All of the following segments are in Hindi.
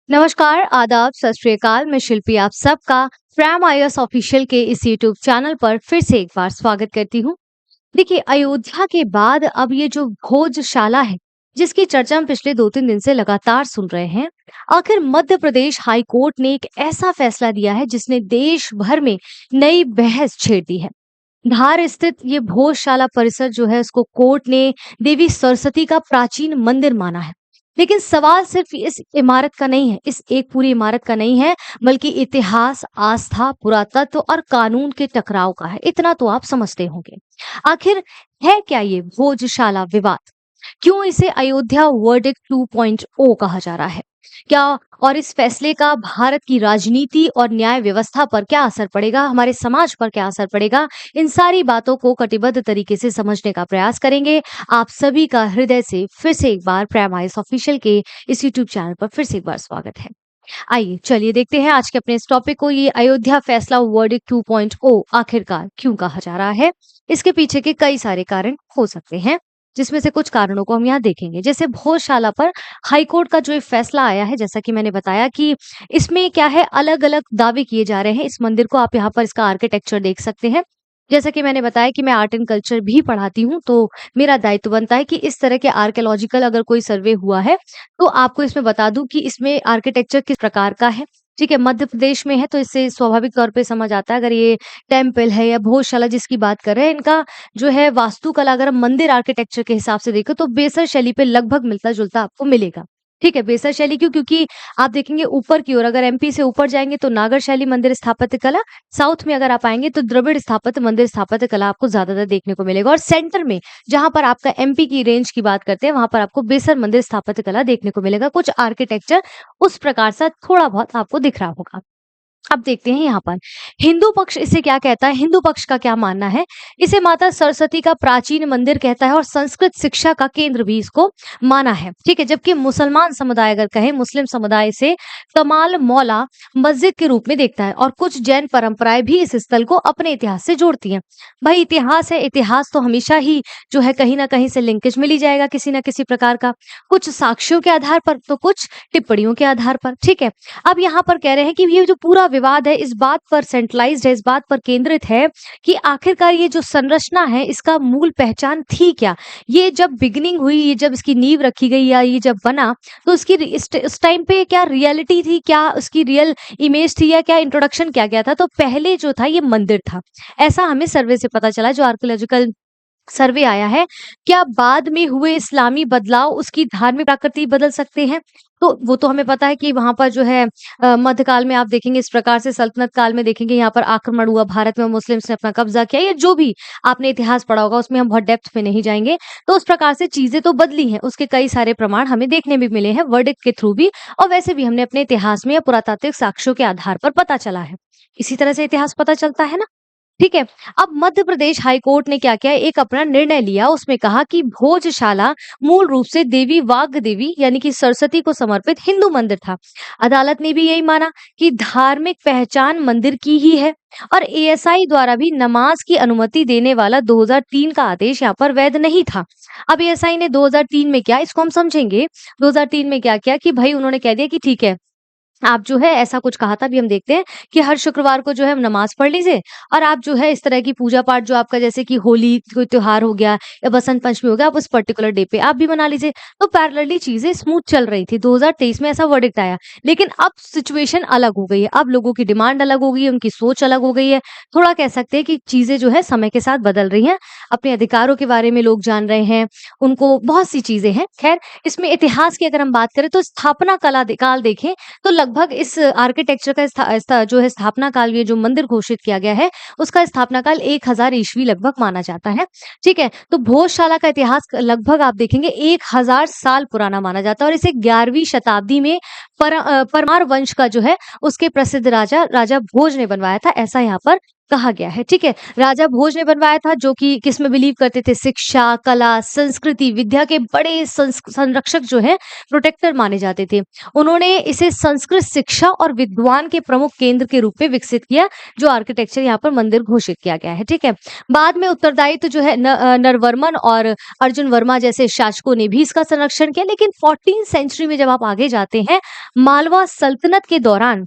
नमस्कार, आदाब, सत श्री अकाल। मैं शिल्पी आप सबका फ्रैम आईएएस ऑफिशियल के इस यूट्यूब चैनल पर फिर से एक बार स्वागत करती हूँ। देखिए, अयोध्या के बाद अब ये जो भोजशाला है, जिसकी चर्चा हम पिछले 2-3 दिन से लगातार सुन रहे हैं, आखिर मध्य प्रदेश हाई कोर्ट ने एक ऐसा फैसला दिया है जिसने देश भर में नई बहस छेड़ दी है। धार स्थित ये भोजशाला परिसर जो है उसको कोर्ट ने देवी सरस्वती का प्राचीन मंदिर माना है। लेकिन सवाल सिर्फ इस इमारत का नहीं है, इस एक पूरी इमारत का नहीं है, बल्कि इतिहास, आस्था, पुरातत्व और कानून के टकराव का है। इतना तो आप समझते होंगे। आखिर है क्या ये भोजशाला विवाद? क्यों इसे अयोध्या वर्डिक्ट 2.0 कहा जा रहा है? क्या और इस फैसले का भारत की राजनीति और न्याय व्यवस्था पर क्या असर पड़ेगा? हमारे समाज पर क्या असर पड़ेगा? इन सारी बातों को कटिबद्ध तरीके से समझने का प्रयास करेंगे। आप सभी का हृदय से फिर से एक बार प्राइम आईएएस ऑफिशियल के इस यूट्यूब चैनल पर फिर से एक बार स्वागत है। आइए चलिए देखते हैं आज के अपने इस टॉपिक को। ये अयोध्या फैसला वर्डिक्ट 2.0 आखिरकार क्यों कहा जा रहा है? इसके पीछे के कई सारे कारण हो सकते हैं, जिसमें से कुछ कारणों को हम यहाँ देखेंगे। जैसे भोजशाला पर हाईकोर्ट का जो ये फैसला आया है, जैसा कि मैंने बताया कि इसमें क्या है, अलग-अलग दावे किए जा रहे हैं। इस मंदिर को आप यहाँ पर इसका आर्किटेक्चर देख सकते हैं। जैसा कि मैंने बताया कि मैं आर्ट एंड कल्चर भी पढ़ाती हूँ, तो मेरा दायित्व बनता है कि इस तरह के आर्कियोलॉजिकल अगर कोई सर्वे हुआ है, तो आपको इसमें बता दूँ कि इसमें आर्किटेक्चर किस प्रकार का है। ठीक है, मध्य प्रदेश में है तो इससे स्वाभाविक तौर पे समझ आता है। अगर ये टेम्पल है या भोजशाला जिसकी बात कर रहे हैं, इनका जो है वास्तुकला अगर हम मंदिर आर्किटेक्चर के हिसाब से देखें तो बेसर शैली पे लगभग मिलता-जुलता आपको मिलेगा। ठीक है, बेसर शैली क्यों? क्योंकि आप देखेंगे ऊपर की ओर, अगर एमपी से ऊपर जाएँगे तो नागर शैली मंदिर स्थापत्य कला, साउथ में अगर आप आएँगे तो द्रविड़ स्थापत्य मंदिर स्थापत्य कला आपको ज़्यादातर देखने को मिलेगा, और सेंटर में जहाँ पर आपका एमपी की रेंज की बात करते हैं, वहाँ पर आपको बेसर मंदिर स्थापत्य कला देखने को मिलेगा। कुछ आर्किटेक्चर उस प्रकार से थोड़ा बहुत आपको दिख रहा होगा। अब देखते हैं यहाँ पर हिंदू पक्ष इसे क्या कहता है, हिंदू पक्ष का क्या मानना है। इसे माता सरस्वती का प्राचीन मंदिर कहता है और संस्कृत शिक्षा का केंद्र भी इसको माना है। ठीक है, जबकि मुसलमान समुदाय अगर कहें, मुस्लिम समुदाय इसे कमाल मौला मस्जिद के रूप में देखता है, और कुछ जैन परंपराएं भी इस स्थल को अपने इतिहास से जोड़ती हैं। भाई इतिहास है, इतिहास तो हमेशा ही जो है कहीं ना कहीं से लिंकेज मिल ही जाएगा किसी ना किसी प्रकार का, कुछ साक्ष्यों के आधार पर तो कुछ टिप्पणियों के आधार पर। ठीक है, अब यहाँ पर कह रहे हैं कि ये जो पूरा विवाद है, इस बात पर सेंट्रलाइज्ड है, इस बात पर केंद्रित है कि आखिरकार ये जो संरचना है, इसका मूल पहचान थी क्या? ये जब बिगिनिंग हुई, ये जब इसकी नींव रखी गई या ये जब बना, तो इसकी इस टाइम पे क्या रियलिटी थी, क्या उसकी रियल इमेज थी, या क्या इंट्रोडक्शन किया गया था? तो पहले जो था ये मंदिर था, ऐसा हमें सर्वे से पता चला, जो आर्कियोलॉजिकल सर्वे आया है। क्या बाद में हुए इस्लामी बदलाव उसकी धार्मिक प्रकृति बदल सकते हैं? तो वो तो हमें पता है कि वहाँ पर जो है मध्यकाल में आप देखेंगे इस प्रकार से, सल्तनत काल में देखेंगे यहाँ पर आक्रमण हुआ, भारत में मुस्लिम्स ने अपना कब्जा किया, या जो भी आपने इतिहास पढ़ा होगा, उसमें हम बहुत डेप्थ में नहीं जाएँगे। तो उस प्रकार से चीज़ें तो बदली हैं, उसके कई सारे प्रमाण हमें देखने भी मिले हैं वर्डिक्ट के थ्रू भी, और वैसे भी हमने अपने इतिहास में या पुरातात्विक साक्ष्यों के आधार पर पता चला है। इसी तरह से इतिहास पता चलता है ना? ठीक है। अब मध्य प्रदेश हाई कोर्ट ने क्या किया, एक अपना निर्णय लिया। उसमें कहा कि भोजशाला मूल रूप से देवी वाग्देवी देवी यानी कि सरस्वती को समर्पित हिंदू मंदिर था। अदालत ने भी यही माना कि धार्मिक पहचान मंदिर की ही है, और एएसआई द्वारा भी नमाज की अनुमति देने वाला 2003 का आदेश यहाँ पर वैध नहीं था। अब एएसआई ने 2003 में क्या, इसको हम समझेंगे। 2003 में क्या किया कि भाई उन्होंने कह दिया कि ठीक है, आप जो है ऐसा कुछ कहा था, अभी हम देखते हैं कि हर शुक्रवार को जो है नमाज पढ़ लीजिए, और आप जो है इस तरह की पूजा पाठ जो आपका, जैसे कि होली कोई त्योहार हो गया या बसंत पंचमी हो गया, आप उस पर्टिकुलर डे पे आप भी मना लीजिए। तो पैरेलली चीजें स्मूथ चल रही थी। 2023 में ऐसा वर्डिक्ट आया, लेकिन अब सिचुएशन अलग हो गई है। अब लोगों की डिमांड अलग हो गई है, उनकी सोच अलग हो गई है। थोड़ा कह सकते हैं कि चीजें जो है समय के साथ बदल रही हैं, अपने अधिकारों के बारे में लोग जान रहे हैं, उनको बहुत सी चीजें हैं। खैर, इसमें इतिहास की अगर हम बात करें तो स्थापना काल देखें तो लगभग इस आर्किटेक्चर का जो है स्थापना काल, ये जो मंदिर घोषित किया गया है, उसका स्थापना काल 1000 ईस्वी लगभग माना जाता है। ठीक है, तो भोजशाला का इतिहास लगभग आप देखेंगे 1000 साल पुराना माना जाता है, और इसे 11वीं शताब्दी में परमार वंश का जो है उसके प्रसिद्ध राजा राजा भोज ने बनवाया था, ऐसा यहाँ पर कहा गया है, ठीक है? राजा भोज ने बनवाया था जो कि किसमें बिलीव करते थे? शिक्षा, कला, संस्कृति, विद्या के बड़े संरक्षक जो हैं, प्रोटेक्टर माने जाते थे। उन्होंने इसे संस्कृत शिक्षा और विद्वान के प्रमुख केंद्र के रूप में विकसित किया, जो आर्किटेक्चर यहाँ पर मंदिर घोषित किया गया है, ठीक है? बाद में उत्तरदायित्व जो है नरवर्मन और अर्जुन वर्मा जैसे शासकों ने भी इसका संरक्षण किया, लेकिन 14th सेंचुरी में जब आप आगे जाते हैं, मालवा सल्तनत के दौरान,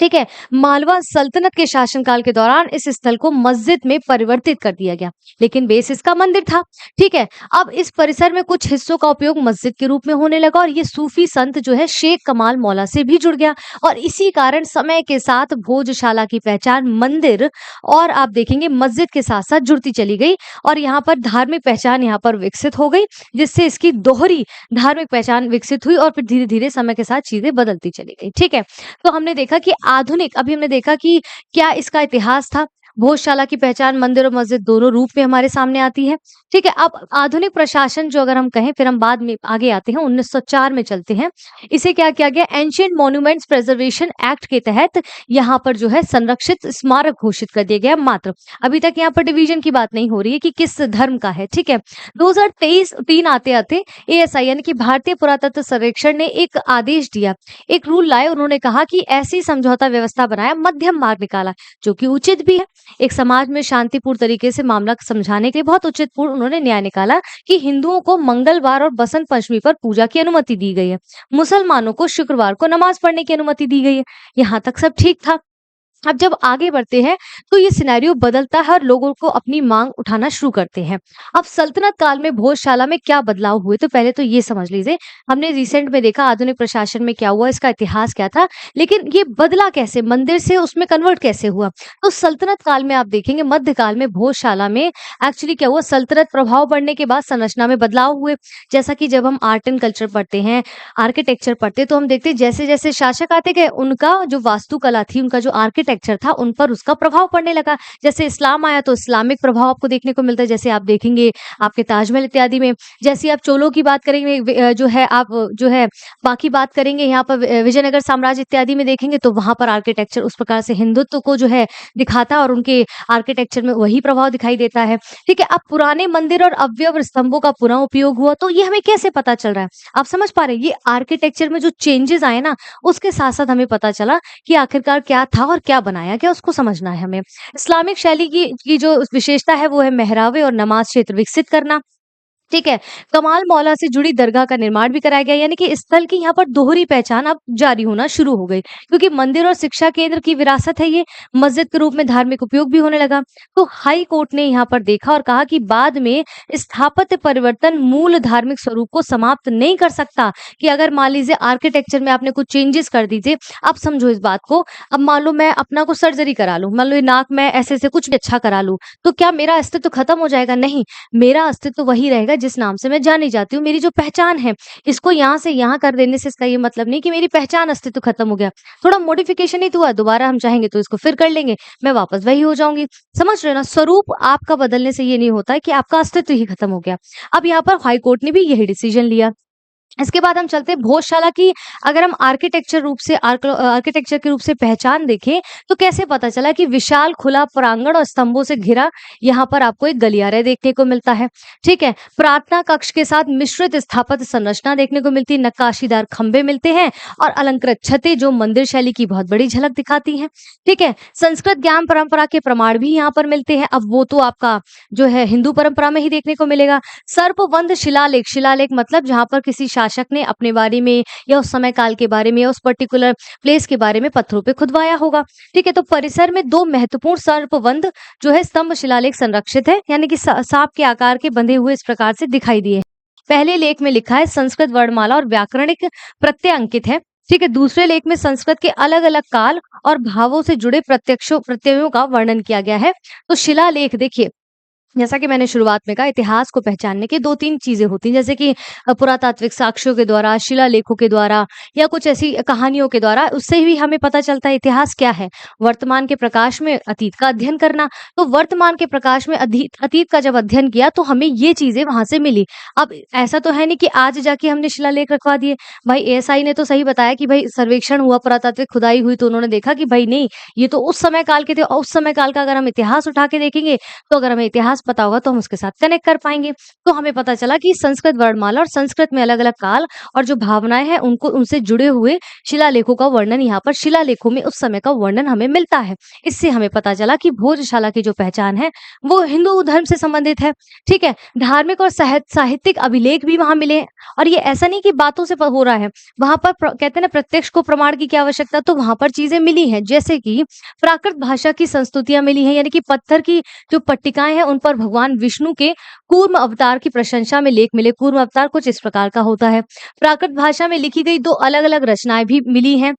ठीक है, मालवा सल्तनत के शासनकाल के दौरान इस स्थल को मस्जिद में परिवर्तित कर दिया गया, लेकिन बेस इसका मंदिर था, ठीक है। अब इस परिसर में कुछ हिस्सों का उपयोग मस्जिद के रूप में होने लगा और ये सूफी संत जो है शेख कमाल मौला से भी जुड़ गया और इसी कारण समय के साथ भोजशाला की पहचान मंदिर और आप देखेंगे मस्जिद के साथ साथ जुड़ती चली गई और यहाँ पर धार्मिक पहचान यहाँ पर विकसित हो गई, जिससे इसकी दोहरी धार्मिक पहचान विकसित हुई और फिर धीरे धीरे समय के साथ चीजें बदलती चली गई, ठीक है। तो हमने देखा कि आधुनिक अभी हमने देखा कि क्या इसका इतिहास था। भोजशाला की पहचान मंदिर और मस्जिद दोनों रूप में हमारे सामने आती है। ठीक है, अब आधुनिक प्रशासन जो अगर हम कहें फिर हम बाद में आगे आते हैं 1904 में चलते हैं। इसे क्या किया गया? एंशिएंट मॉन्यूमेंट्स प्रिजर्वेशन एक्ट के तहत यहाँ पर जो है संरक्षित स्मारक घोषित कर दिया गया। मात्र अभी तक यहाँ पर डिवीजन की बात नहीं हो रही है कि किस धर्म का है। ठीक है, 2023 3 आते आते एएसआई यानी कि भारतीय पुरातत्व सर्वेक्षण ने एक आदेश दिया, एक रूल लाए। उन्होंने कहा कि ऐसी समझौता व्यवस्था बनाया, मध्यम मार्ग निकाला, जो कि उचित भी है। एक समाज में शांतिपूर्ण तरीके से मामला समझाने के लिए बहुत उचित पूर्ण उन्होंने न्याय निकाला कि हिंदुओं को मंगलवार और बसंत पंचमी पर पूजा की अनुमति दी गई है, मुसलमानों को शुक्रवार को नमाज पढ़ने की अनुमति दी गई है। यहाँ तक सब ठीक था। अब जब आगे बढ़ते हैं तो ये सिनेरियो बदलता है और लोगों को अपनी मांग उठाना शुरू करते हैं। अब सल्तनत काल में भोजशाला में क्या बदलाव हुए, तो पहले तो ये समझ लीजिए। हमने रिसेंट में देखा आधुनिक प्रशासन में क्या हुआ, इसका इतिहास क्या था, लेकिन ये बदला कैसे, मंदिर से उसमें कन्वर्ट कैसे हुआ। तो सल्तनत काल में आप देखेंगे मध्यकाल में भोजशाला में एक्चुअली क्या हुआ, सल्तनत प्रभाव बढ़ने के बाद संरचना में बदलाव हुए। जैसा कि जब हम आर्ट एंड कल्चर पढ़ते हैं, आर्किटेक्चर पढ़ते हैं, तो हम देखते हैं जैसे जैसे शासक आते गए उनका जो वास्तुकला थी, उनका जो आर्किटेक्चर था, उन पर उसका प्रभाव पड़ने लगा। जैसे इस्लाम आया तो इस्लामिक प्रभाव आपको देखने को मिलता है, जैसे आप देखेंगे आपके ताजमहल इत्यादि में। जैसे आप चोलों की बात करेंगे जो है, आप जो है बाकी बात करेंगे यहाँ पर विजयनगर साम्राज्य इत्यादि में देखेंगे तो वहां पर आर्किटेक्चर उस प्रकार से हिंदुत्व को जो है दिखाता और उनके आर्किटेक्चर में वही प्रभाव दिखाई देता है। ठीक है, अब पुराने मंदिर और अवयव स्तंभों का पुनः उपयोग हुआ, तो ये हमें कैसे पता चल रहा है? आप समझ पा रहे हैं, ये आर्किटेक्चर में जो चेंजेस आए ना, उसके साथ साथ हमें पता चला कि आखिरकार क्या था और क्या बनाया गया, उसको समझना है हमें। इस्लामिक शैली की जो विशेषता है वो है मेहराबे और नमाज क्षेत्र विकसित करना। ठीक है, कमाल मौला से जुड़ी दरगाह का निर्माण भी कराया गया, यानी कि इस स्थल की यहाँ पर दोहरी पहचान अब जारी होना शुरू हो गई, क्योंकि मंदिर और शिक्षा केंद्र की विरासत है ये, मस्जिद के रूप में धार्मिक उपयोग भी होने लगा। तो हाई कोर्ट ने यहाँ पर देखा और कहा कि बाद में स्थापत्य परिवर्तन मूल धार्मिक स्वरूप को समाप्त नहीं कर सकता, कि अगर मान लीजिए आर्किटेक्चर में आपने कुछ चेंजेस कर दीजिए। अब समझो इस बात को, अब मान लो मैं अपना को सर्जरी करा लूं, मान लो ये नाक में ऐसे ऐसे कुछ भी अच्छा करा लूं, तो क्या मेरा अस्तित्व खत्म हो जाएगा? नहीं, मेरा अस्तित्व वही रहेगा जिस नाम से मैं जानी जाती हूँ। मेरी जो पहचान है, इसको यहाँ से यहाँ कर देने से इसका ये मतलब नहीं कि मेरी पहचान अस्तित्व खत्म हो गया। थोड़ा मॉडिफिकेशन ही तो हुआ, दोबारा हम चाहेंगे तो इसको फिर कर लेंगे, मैं वापस वही हो जाऊंगी। समझ रहे हो ना, स्वरूप आपका बदलने से ये नहीं होता है कि आपका अस्तित्व ही खत्म हो गया। अब यहाँ पर हाई कोर्ट ने भी यही डिसीजन लिया। इसके बाद हम चलते हैं भोजशाला की। अगर हम आर्किटेक्चर के रूप से पहचान देखें तो कैसे पता चला कि विशाल खुला प्रांगण और स्तंभों से घिरा यहाँ पर आपको एक गलियारा देखने को मिलता है। ठीक है, प्रार्थना कक्ष के साथ मिश्रित स्थापत्य संरचना देखने को मिलती है, नक्काशीदार खंभे मिलते हैं और अलंकृत छतें जो मंदिर शैली की बहुत बड़ी झलक दिखाती हैं। ठीक है, संस्कृत ज्ञान परंपरा के प्रमाण भी यहाँ पर मिलते हैं। अब वो तो आपका जो है हिंदू परंपरा में ही देखने को मिलेगा। सर्पबंध शिलालेख, शिलालेख मतलब जहाँ पर किसी शासक ने अपने बारे में या उस समय काल के बारे में या उस पर्टिकुलर प्लेस के बारे में पत्थरों पे खुदवाया होगा। ठीक है, तो परिसर में 2 महत्वपूर्ण सर्पबंध जो है स्तंभ शिलालेख संरक्षित है, यानी कि सांप के आकार के बंधे हुए इस प्रकार से दिखाई दिए। पहले लेख में लिखा है संस्कृत वर्णमाला और व्याकरणिक प्रत्यय अंकित है। ठीक है, दूसरे लेख में संस्कृत के अलग अलग काल और भावों से जुड़े प्रत्ययों का वर्णन किया गया है। तो शिलालेख देखिए, जैसा कि मैंने शुरुआत में कहा, इतिहास को पहचानने की 2-3 चीज़ें होती हैं, जैसे कि पुरातात्विक साक्ष्यों के द्वारा, शिलालेखों के द्वारा या कुछ ऐसी कहानियों के द्वारा, उससे भी हमें पता चलता है इतिहास क्या है। वर्तमान के प्रकाश में अतीत का अध्ययन करना, तो वर्तमान के प्रकाश में अतीत का जब अध्ययन किया तो हमें ये चीज़ें वहाँ से मिली। अब ऐसा तो है नहीं कि आज जाके हमने शिलालेख रखवा दिए। भाई एएसआई ने तो सही बताया कि भई सर्वेक्षण हुआ, पुरातात्विक खुदाई हुई तो उन्होंने देखा कि भई नहीं, ये तो उस समय काल के थे और उस समय काल का अगर हम इतिहास उठा के देखेंगे तो अगर हमें इतिहास पता होगा तो हम उसके साथ कनेक्ट कर पाएँगे। तो हमें पता चला कि संस्कृत वर्णमाला और संस्कृत में अलग-अलग काल और जो भावनाएँ हैं उनको उनसे जुड़े हुए शिलालेखों का वर्णन यहाँ पर शिलालेखों में उस समय का वर्णन हमें मिलता है। इससे हमें पता चला कि भोजशाला की जो पहचान है वो हिंदू धर्म से संबंधित है। ठीक है? धार्मिक और साहित्यिक अभिलेख भी वहाँ मिले हैं और ये ऐसा नहीं कि बातों से हो रहा है। वहाँ पर कहते हैं ना प्रत्यक्ष को प्रमाण की क्या आवश्यकता, तो वहाँ पर चीज़ें मिली हैं। जैसे कि प्राकृत भाषा की संस्तुतियाँ मिली हैं, यानी कि पत्थर की जो पट्टिकाएँ हैं उन पर भगवान विष्णु के कूर्म अवतार की प्रशंसा में लेख मिले। कूर्म अवतार कुछ इस प्रकार का होता है। प्राकृत भाषा में लिखी गई 2 अलग-अलग रचनाएँ भी मिली हैं।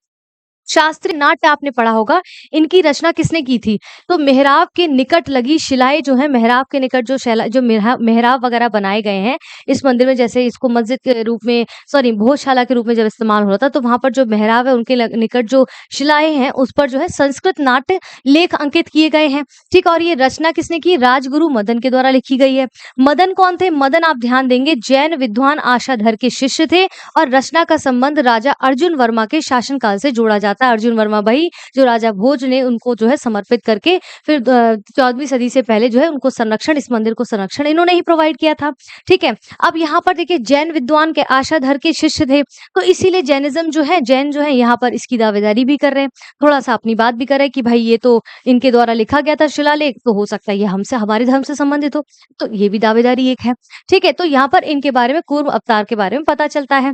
शास्त्रीय नाट्य आपने पढ़ा होगा, इनकी रचना किसने की थी? तो मेहराब के निकट लगी शिलाएँ जो हैं, मेहराब के निकट जो जो मेहराब वगैरह बनाए गए हैं, इस मंदिर में जैसे इसको मस्जिद के रूप में सॉरी भोजशाला के रूप में जब इस्तेमाल हो रहा था, तो वहाँ पर जो मेहराब है उनके निकट जो शिलाएँ हैं, उस पर जो है संस्कृत नाट्य लेख अंकित किए गए हैं। ठीक, और ये रचना किसने की? राजगुरु मदन के द्वारा लिखी गई है। मदन कौन थे? मदन आप ध्यान देंगे जैन विद्वान आशाधर के शिष्य थे और रचना का संबंध राजा अर्जुन वर्मा के शासनकाल से जोड़ा जाता है। अर्जुन वर्मा वही जो राजा भोज ने उनको जो है समर्पित करके फिर 14वीं सदी से पहले जो है उनको संरक्षण, इस मंदिर को संरक्षण इन्होंने ही प्रोवाइड किया था। ठीक है? अब यहाँ पर देखिए जैन विद्वान के आशाधर के शिष्य थे, तो इसीलिए जैनिज़्म जो है, जैन जो है यहाँ पर इसकी दावेदारी भी कर रहे हैं। थोड़ा-सा अपनी बात भी कर रहे हैं कि भाई ये तो इनके द्वारा लिखा गया था शिलालेख, तो हो सकता है ये हमसे हमारे धर्म से संबंधित हो। तो ये भी दावेदारी एक है। ठीक है? तो यहाँ पर इनके बारे में कूर्म अवतार के बारे में पता चलता है।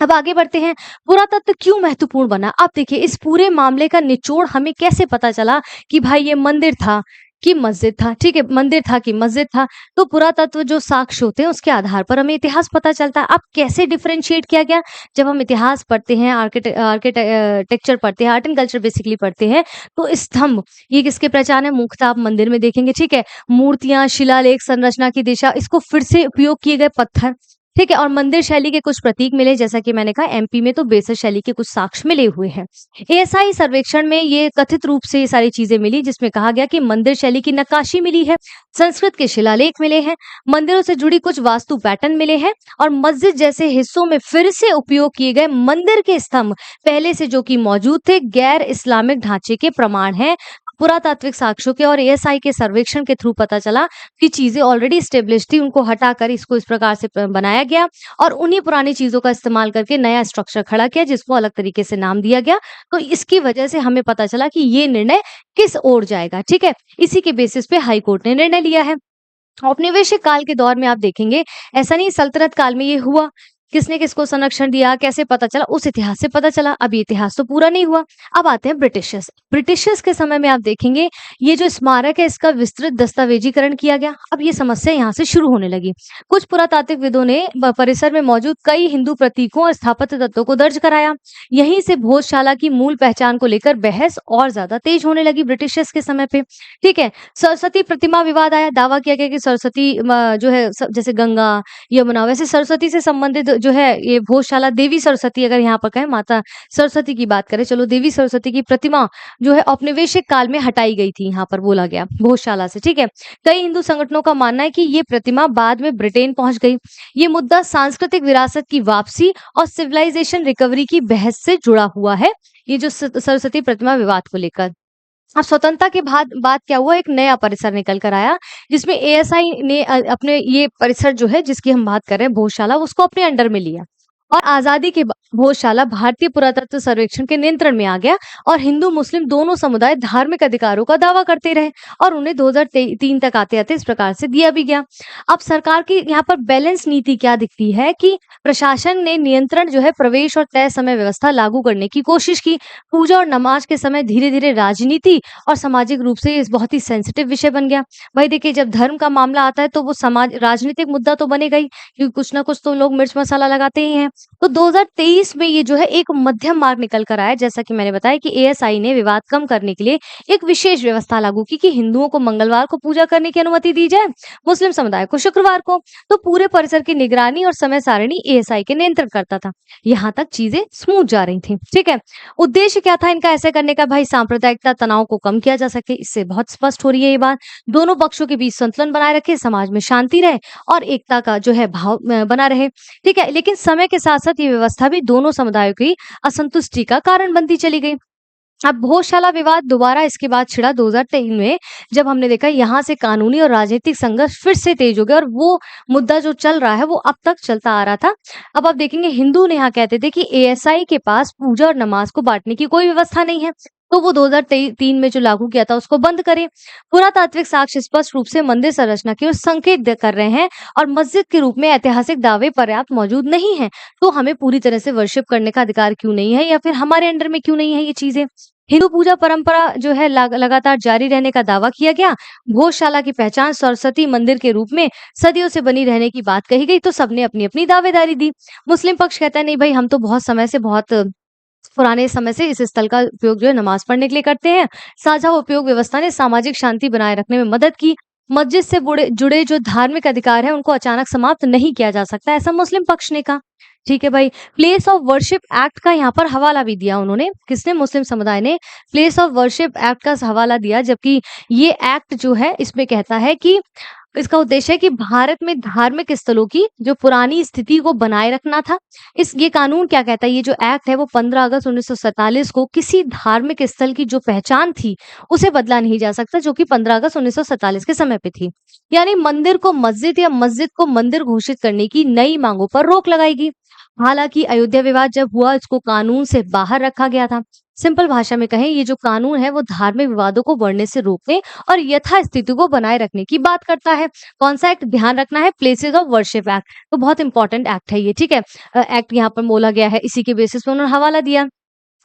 अब आगे बढ़ते हैं, पुरातत्व क्यों महत्वपूर्ण बना? अब देखिए इस पूरे मामले का निचोड़ हमें कैसे पता चला कि भाई ये मंदिर था कि मस्जिद था, ठीक है? मंदिर था कि मस्जिद था, तो पुरातत्व जो साक्ष्य होते हैं उसके आधार पर हमें इतिहास पता चलता है। अब कैसे डिफरेंशिएट किया गया? जब हम इतिहास पढ़ते हैं, टेक्चर पढ़ते हैं, आर्ट एंड कल्चर बेसिकली पढ़ते हैं, तो स्तंभ ये किसके पहचान है? मुख्यतः आप मंदिर में देखेंगे, ठीक है? मूर्तियाँ, शिलालेख, संरचना की दिशा, इसको फिर से उपयोग किए गए पत्थर, ठीक है? और मंदिर शैली के कुछ प्रतीक मिले, जैसा कि मैंने कहा एमपी में तो बेसर शैली के कुछ साक्ष्य मिले हुए हैं। एएसआई सर्वेक्षण में ये कथित रूप से ये सारी चीजें मिली, जिसमें कहा गया कि मंदिर शैली की नक्काशी मिली है, संस्कृत के शिलालेख मिले हैं, मंदिरों से जुड़ी कुछ वास्तु पैटर्न मिले हैं और मस्जिद जैसे हिस्सों में फिर से उपयोग किए गए मंदिर के स्तंभ पहले से जो कि मौजूद थे, गैर इस्लामिक ढांचे के प्रमाण हैं। पुरातात्विक साक्ष्यों के और एएसआई के सर्वेक्षण के थ्रू पता चला कि चीजें ऑलरेडी स्टेब्लिश थी, उनको हटाकर इसको इस प्रकार से बनाया गया और उन्हीं पुरानी चीजों का इस्तेमाल करके नया स्ट्रक्चर खड़ा किया, जिसको अलग तरीके से नाम दिया गया। तो इसकी वजह से हमें पता चला कि ये निर्णय किस ओर जाएगा। ठीक है, इसी के बेसिस पे हाई कोर्ट ने निर्णय लिया है। औपनिवेशिक काल के दौर में आप देखेंगे, ऐसा नहीं सल्तनत काल में ये हुआ, किसने किसको संरक्षण दिया, कैसे पता चला, उस इतिहास से पता चला। अब ये इतिहास तो पूरा नहीं हुआ। अब आते हैं ब्रिटिशर्स। ब्रिटिशर्स के समय में आप देखेंगे ये जो स्मारक है इसका विस्तृत दस्तावेजीकरण किया गया। अब ये समस्या यहाँ से शुरू होने लगी। कुछ पुरातात्विकविदों ने परिसर में मौजूद कई हिंदू प्रतीकों और स्थापत्य तत्वों को दर्ज कराया। यहीं से भोजशाला की मूल पहचान को लेकर बहस और ज्यादा तेज होने लगी ब्रिटिशर्स के समय पे। ठीक है, सरस्वती प्रतिमा विवाद आया। दावा किया गया कि सरस्वती जो है जैसे गंगा, यमुना, वैसे सरस्वती से संबंधित जो है ये भोजशाला, देवी सरस्वती अगर यहाँ पर कहें, माता सरस्वती की बात करें, चलो देवी सरस्वती की प्रतिमा जो है औपनिवेशिक काल में हटाई गई थी, यहाँ पर बोला गया भोजशाला से। ठीक है, कई हिंदू संगठनों का मानना है कि ये प्रतिमा बाद में ब्रिटेन पहुंच गई। ये मुद्दा सांस्कृतिक विरासत की वापसी और सिविलाइजेशन रिकवरी की बहस से जुड़ा हुआ है, ये जो सरस्वती प्रतिमा विवाद को लेकर। अब स्वतंत्रता के बाद क्या हुआ, एक नया परिसर निकल कर आया, जिसमें एएसआई ने अपने ये परिसर जो है जिसकी हम बात कर रहे हैं भोजशाला, उसको अपने अंडर में लिया और आजादी के बाद भोजशाला भारतीय पुरातत्व सर्वेक्षण के नियंत्रण में आ गया और हिंदू मुस्लिम दोनों समुदाय धार्मिक अधिकारों का दावा करते रहे और उन्हें 2003 तक आते आते इस प्रकार से दिया भी गया। अब सरकार की यहाँ पर बैलेंस नीति क्या दिखती है कि प्रशासन ने नियंत्रण जो है प्रवेश और तय समय व्यवस्था लागू करने की कोशिश की। पूजा और नमाज के समय धीरे धीरे राजनीति और सामाजिक रूप से इस बहुत ही सेंसिटिव विषय बन गया। भाई देखिए, जब धर्म का मामला आता है तो वो समाज राजनीतिक मुद्दा तो बनेगा ही, क्योंकि कुछ ना कुछ तो लोग मिर्च मसाला लगाते ही हैं। तो 2023 1930 में ये जो है एक मध्यम मार्ग निकल कर आया। जैसा कि मैंने बताया कि एएसआई ने विवाद कम करने के लिए एक विशेष व्यवस्था लागू की कि हिंदुओं को मंगलवार को पूजा करने की अनुमति दी जाए, मुस्लिम समुदाय को शुक्रवार को। तो पूरे परिसर की निगरानी और समय सारणी एएसआई के नियंत्रण करता था। यहाँ तक चीजें स्मूथ जा रही थी। ठीक है, उद्देश्य क्या था इनका ऐसे करने का? भाई सांप्रदायिकता, तनाव को कम किया जा सके। इससे बहुत स्पष्ट हो रही है ये बात। दोनों पक्षों के बीच संतुलन बनाए रखे, समाज में शांति रहे और एकता का जो है भाव बना रहे। ठीक है, लेकिन समय के साथ साथ ये व्यवस्था भी दोनों समुदायों की असंतुष्टि का कारण बनती चली गई। अब भोजशाला विवाद दोबारा इसके बाद छिड़ा 2023 में, जब हमने देखा यहाँ से कानूनी और राजनीतिक संघर्ष फिर से तेज हो गया और वो मुद्दा जो चल रहा है वो अब तक चलता आ रहा था। अब आप देखेंगे हिंदू ने यहाँ कहते थे कि एएसआई के पास पूजा और नमाज को बांटने की कोई व्यवस्था नहीं है, तो वो 2003 में जो लागू किया था उसको बंद करें। पुरातात्विक साक्ष्य स्पष्ट रूप से मंदिर संरचना की ओर संकेत कर रहे हैं और मस्जिद के रूप में ऐतिहासिक दावे पर्याप्त मौजूद नहीं है। तो हमें पूरी तरह से वर्शिप करने का अधिकार क्यों नहीं है, या फिर हमारे अंडर में क्यों नहीं है ये चीजें? हिंदू पूजा परंपरा जो है लगातार जारी रहने का दावा किया गया। गौशाला की पहचान सरस्वती मंदिर के रूप में सदियों से बनी रहने की बात कही गई, तो सबने अपनी अपनी दावेदारी दी। मुस्लिम पक्ष कहता है नहीं भाई, हम तो बहुत समय से, बहुत पुराने समय से इस स्थल का उपयोग जो है नमाज पढ़ने के लिए करते हैं। साझा उपयोग व्यवस्था ने सामाजिक शांति बनाए रखने में मदद की। मस्जिद से जुड़े जो धार्मिक अधिकार है उनको अचानक समाप्त नहीं किया जा सकता, ऐसा मुस्लिम पक्ष ने कहा। ठीक है भाई, प्लेस ऑफ वर्शिप एक्ट का यहाँ पर हवाला भी दिया उन्होंने। किसने? मुस्लिम समुदाय ने प्लेस ऑफ वर्शिप एक्ट का हवाला दिया, जबकि ये एक्ट जो है इसमें कहता है कि इसका उद्देश्य है कि भारत में धार्मिक स्थलों की जो पुरानी स्थिति को बनाए रखना था। ये कानून क्या कहता है? ये जो एक्ट है वो 15 अगस्त 1947 को किसी धार्मिक स्थल की जो पहचान थी उसे बदला नहीं जा सकता, जो कि 15 अगस्त 1947 के समय पे थी। यानी मंदिर को मस्जिद या मस्जिद को मंदिर घोषित करने की नई मांगों पर रोक लगाएगी। हालांकि अयोध्या विवाद जब हुआ, इसको कानून से बाहर रखा गया था। सिंपल भाषा में कहें, ये जो कानून है वो धार्मिक विवादों को बढ़ने से रोकने और यथास्थिति को बनाए रखने की बात करता है। कौन सा एक्ट ध्यान रखना है? Places of worship act. तो बहुत इंपॉर्टेंट एक्ट है ये। ठीक है, एक्ट यहाँ पर बोला गया है, इसी के बेसिस पे उन्होंने हवाला दिया।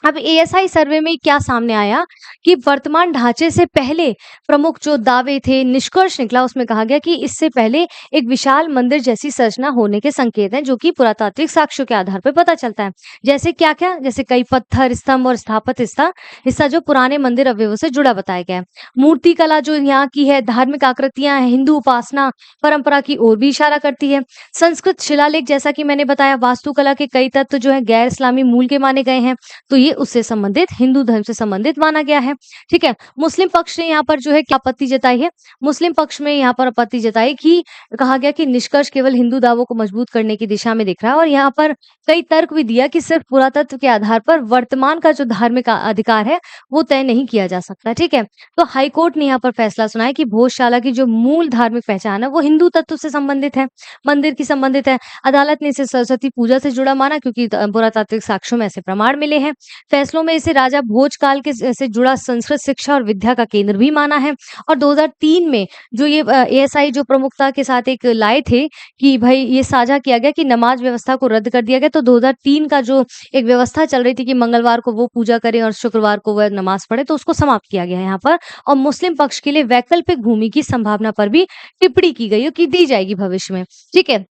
अब एएसआई सर्वे में क्या सामने आया कि वर्तमान ढांचे से पहले प्रमुख जो दावे थे, निष्कर्ष निकला, उसमें कहा गया कि इससे पहले एक विशाल मंदिर जैसी संरचना होने के संकेत हैं, जो कि पुरातात्विक साक्ष्यों के आधार पर पता चलता है। जैसे क्या क्या? जैसे कई पत्थर, स्तंभ और स्थापित हिस्सा जो पुराने मंदिर अवयवों से जुड़ा बताया गया है। मूर्ति कला जो यहाँ की है, धार्मिक आकृतियां, हिंदू उपासना परंपरा की ओर भी इशारा करती है। संस्कृत शिलालेख, जैसा कि मैंने बताया, वास्तुकला के कई तत्व जो है गैर इस्लामी मूल के माने गए हैं, तो ये उससे संबंधित, हिंदू धर्म से संबंधित माना गया है। ठीक है, मुस्लिम पक्ष ने यहाँ पर जो है क्या आपत्ति जताई है? मुस्लिम पक्ष में यहाँ पर आपत्ति जताई कि कहा गया कि निष्कर्ष केवल हिंदू दावों को मजबूत करने की दिशा में दिख रहा है, और यहाँ पर कई तर्क भी दिया कि सिर्फ पुरातत्व के आधार पर वर्तमान का जो धार्मिक अधिकार है वो तय नहीं किया जा सकता। ठीक है, तो हाईकोर्ट ने यहाँ पर फैसला सुनाया कि भोजशाला की जो मूल धार्मिक पहचान है वो हिंदू तत्व से संबंधित है, मंदिर की संबंधित है। अदालत ने इसे सरस्वती पूजा से जुड़ा माना, क्योंकि पुरातात्विक साक्ष्यों में ऐसे प्रमाण मिले हैं। फैसलों में इसे राजा भोज काल के से जुड़ा संस्कृत शिक्षा और विद्या का केंद्र भी माना है। और 2003 में जो ये एएसआई जो प्रमुखता के साथ एक लाए थे कि भाई ये साझा किया गया कि नमाज व्यवस्था को रद्द कर दिया गया। तो 2003 का जो एक व्यवस्था चल रही थी कि मंगलवार को वो पूजा करें और शुक्रवार को वह नमाज पढ़े, तो उसको समाप्त किया गया है यहाँ पर। और मुस्लिम पक्ष के लिए वैकल्पिक भूमि की संभावना पर भी टिप्पणी की गई है कि दी जाएगी भविष्य में। ठीक है,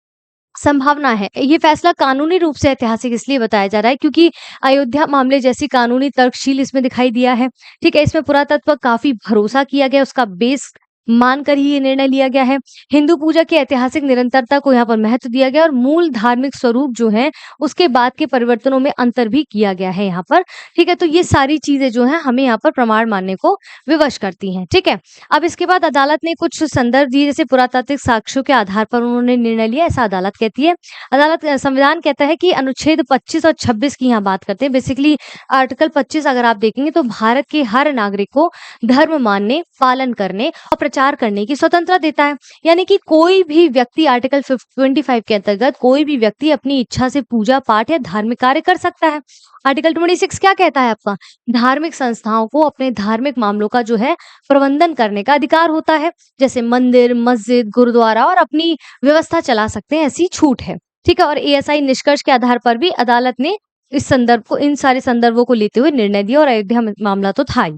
संभावना है। ये फैसला कानूनी रूप से ऐतिहासिक इसलिए बताया जा रहा है क्योंकि अयोध्या मामले जैसी कानूनी तर्कशील इसमें दिखाई दिया है। ठीक है, इसमें पुरातत्व काफी भरोसा किया गया, उसका बेस मानकर ही ये निर्णय लिया गया है। हिंदू पूजा की ऐतिहासिक निरंतरता को यहाँ पर महत्व दिया गया और मूल धार्मिक स्वरूप जो है उसके बाद के परिवर्तनों में अंतर भी किया गया है यहाँ पर। ठीक है, तो ये सारी चीजें जो है हमें यहाँ पर प्रमाण मानने को विवश करती हैं। ठीक है, अब इसके बाद अदालत ने कुछ संदर्भ दिए, जैसे पुरातात्विक साक्ष्यों के आधार पर उन्होंने निर्णय लिया, ऐसा अदालत कहती है। अदालत संविधान कहता है कि अनुच्छेद 25 और 26 की यहाँ बात करते हैं। बेसिकली आर्टिकल 25 अगर आप देखेंगे तो भारत के हर नागरिक को धर्म मानने, पालन करने और प्रचार करने की स्वतंत्रता देता है। यानी कि कोई भी व्यक्ति आर्टिकल 25 के अंतर्गत कोई भी व्यक्ति अपनी इच्छा से पूजा पाठ या धार्मिक कार्य कर सकता है। आर्टिकल 26 क्या कहता है आपका? धार्मिक संस्थाओं को अपने धार्मिक मामलों का जो है प्रबंधन करने का अधिकार होता है, जैसे मंदिर, मस्जिद, गुरुद्वारा, और अपनी व्यवस्था चला सकते हैं, ऐसी छूट है। ठीक है, और एएसआई निष्कर्ष के आधार पर भी अदालत ने इस संदर्भ को, इन सारे संदर्भों को लेते हुए निर्णय दिया, और अयोध्या मामला तो था ही।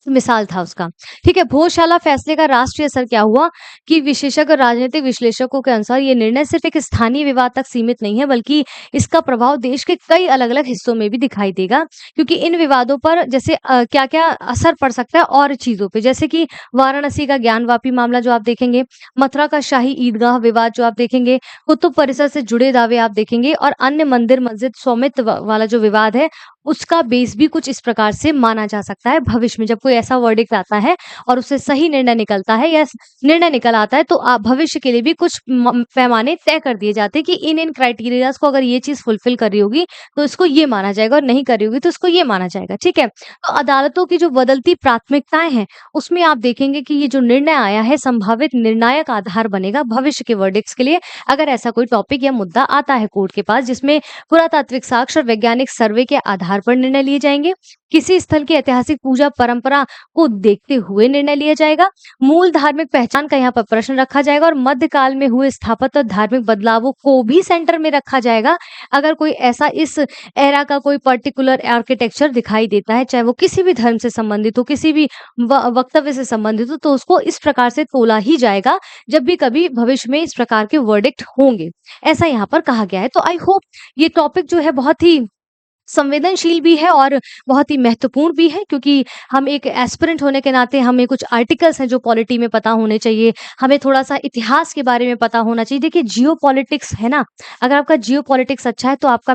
मिसाल था उसका। ठीक है, भोजशाला फैसले का राष्ट्रीय असर क्या हुआ कि विशेषज्ञ और राजनीतिक विश्लेषकों के अनुसार ये निर्णय सिर्फ एक स्थानीय विवाद तक सीमित नहीं है, बल्कि इसका प्रभाव देश के कई अलग-अलग हिस्सों में भी दिखाई देगा। क्योंकि इन विवादों पर जैसे क्या-क्या असर पड़ सकता है और चीज़ों पे, जैसे कि वाराणसी का ज्ञानवापी मामला जो आप देखेंगे, मथुरा का शाही ईदगाह विवाद जो आप देखेंगे, कुतुब परिसर से जुड़े दावे आप देखेंगे और अन्य मंदिर मस्जिद स्वामित्व वाला जो विवाद है, उसका बेस भी कुछ इस प्रकार से माना जा सकता है। भविष्य में जब कोई ऐसा वर्डिक्ट आता है और उससे सही निर्णय निकलता है या निर्णय निकल आता है, तो भविष्य के लिए भी कुछ पैमाने तय कर दिए जाते हैं कि इन क्राइटेरियाज को अगर ये चीज फुलफिल कर रही होगी तो इसको ये माना जाएगा और नहीं कर रही होगी तो इसको ये माना जाएगा। ठीक है, तो अदालतों की जो बदलती प्राथमिकताएं हैं उसमें आप देखेंगे कि ये जो निर्णय आया है संभावित निर्णायक आधार बनेगा भविष्य के वर्डिक्ट्स के लिए, अगर ऐसा कोई टॉपिक या मुद्दा आता है कोर्ट के पास जिसमें पुरातात्विक साक्ष्य और वैज्ञानिक सर्वे के आधार पर निर्णय लिए जाएंगे। किसी स्थल की ऐतिहासिक पूजा परंपरा को देखते हुए निर्णय लिया जाएगा। मूल धार्मिक पहचान का यहाँ पर प्रश्न रखा जाएगा और मध्यकाल में हुए स्थापत्य और धार्मिक बदलावों को भी सेंटर में रखा जाएगा। अगर कोई ऐसा इस एरा का कोई पर्टिकुलर आर्किटेक्चर दिखाई देता है, चाहे वो किसी भी धर्म से संबंधित हो, किसी भी वक्तव्य से संबंधित हो, तो उसको इस प्रकार से तोला ही जाएगा जब भी कभी भविष्य में इस प्रकार के वर्डिक्ट होंगे। ऐसा यहाँ पर कहा गया है। तो आई होप ये टॉपिक जो है बहुत ही संवेदनशील भी है और बहुत ही महत्वपूर्ण भी है, क्योंकि हम एक एस्पिरेंट होने के नाते हमें कुछ आर्टिकल्स हैं जो पॉलिटी में पता होने चाहिए, हमें थोड़ा-सा इतिहास के बारे में पता होना चाहिए। देखिए जियोपॉलिटिक्स है ना, अगर आपका जियोपॉलिटिक्स अच्छा है तो आपका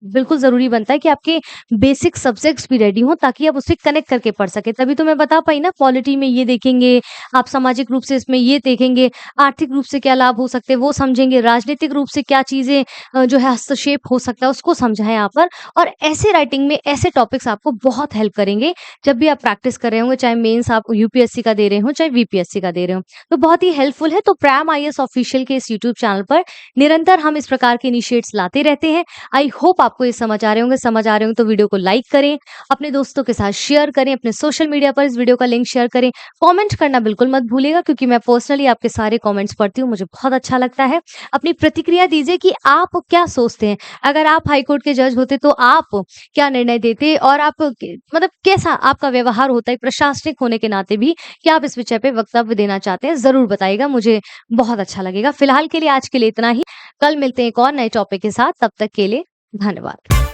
बिल्कुल ज़रूरी बनता है कि आपके बेसिक सब्जेक्ट्स भी रेडी हों ताकि आप उससे कनेक्ट करके पढ़ सकें। तभी तो मैं बता पाई ना, पॉलिटी में ये देखेंगे, आप सामाजिक रूप से इसमें ये देखेंगे, आर्थिक रूप से क्या लाभ हो सकते हैं वो समझेंगे, राजनीतिक रूप से क्या चीज़ें जो है हस्तक्षेप हो सकता है उसको समझा है यहाँ पर। और ऐसे राइटिंग में ऐसे टॉपिक्स आपको बहुत हेल्प करेंगे जब भी आप प्रैक्टिस कर रहे होंगे, चाहे मेंस आप यूपीएससी का दे रहे हो, चाहे बीपीएससी का दे रहे हो। तो बहुत ही हेल्पफुल है। तो प्राइम आईएएस ऑफिशियल के इस यूट्यूब चैनल पर निरंतर हम इस प्रकार के इनिशिएट्स लाते रहते हैं। आई होप आपको ये समझ आ रहे होंगे। समझ आ रहे होंगे तो वीडियो को लाइक करें, अपने दोस्तों के साथ शेयर करें, अपने सोशल मीडिया पर इस वीडियो का लिंक शेयर करें। कमेंट करना बिल्कुल मत भूलिएगा, क्योंकि मैं पर्सनली आपके सारे कमेंट्स पढ़ती हूँ, मुझे बहुत अच्छा लगता है। अपनी प्रतिक्रिया दीजिए कि आप क्या सोचते हैं, अगर आप हाई कोर्ट के जज होते तो आप क्या निर्णय देते और आप मतलब कैसा आपका व्यवहार होता है प्रशासनिक होने के नाते भी, कि आप इस विषय पे वक्तव्य देना चाहते हैं, जरूर बताइएगा, मुझे बहुत अच्छा लगेगा। फिलहाल के लिए आज के लिए इतना ही। कल मिलते हैं एक और नए टॉपिक के साथ, तब तक के लिए धन्यवाद।